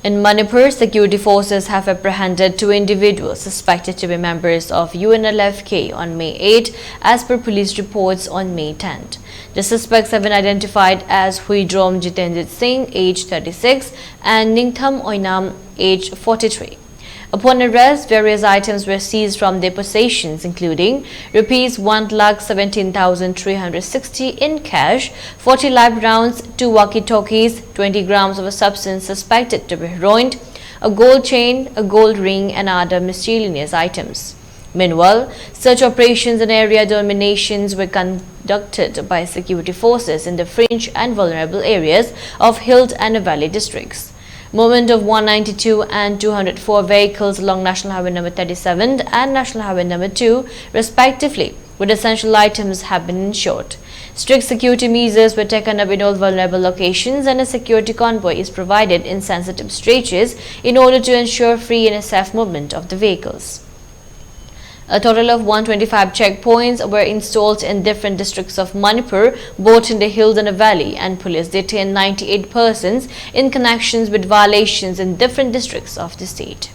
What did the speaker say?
In Manipur, security forces have apprehended 2 individuals suspected to be members of UNLF on May 8, as per police reports on May 10. The suspects have been identified as Huidrom Jitenjit Singh, age 36, and Ningtham Oinam, age 43. Upon arrest, various items were seized from their possessions, including Rs 1,17,360 in cash, 40 live rounds, 2 walkie-talkies, 20 grams of a substance suspected to be heroin, a gold chain, a gold ring, and other miscellaneous items. Meanwhile, search operations and area dominations were conducted by security forces in the fringe and vulnerable areas of Hill and Valley districts. Movement of 192 and 204 vehicles along National Highway number 37 and National Highway number 2, respectively, with essential items have been ensured. Strict security measures were taken up in all vulnerable locations, and a security convoy is provided in sensitive stretches in order to ensure free and safe movement of the vehicles. A total of 125 checkpoints were installed in different districts of Manipur, both in the hills and the valley, and police detained 98 persons in connections with violations in different districts of the state.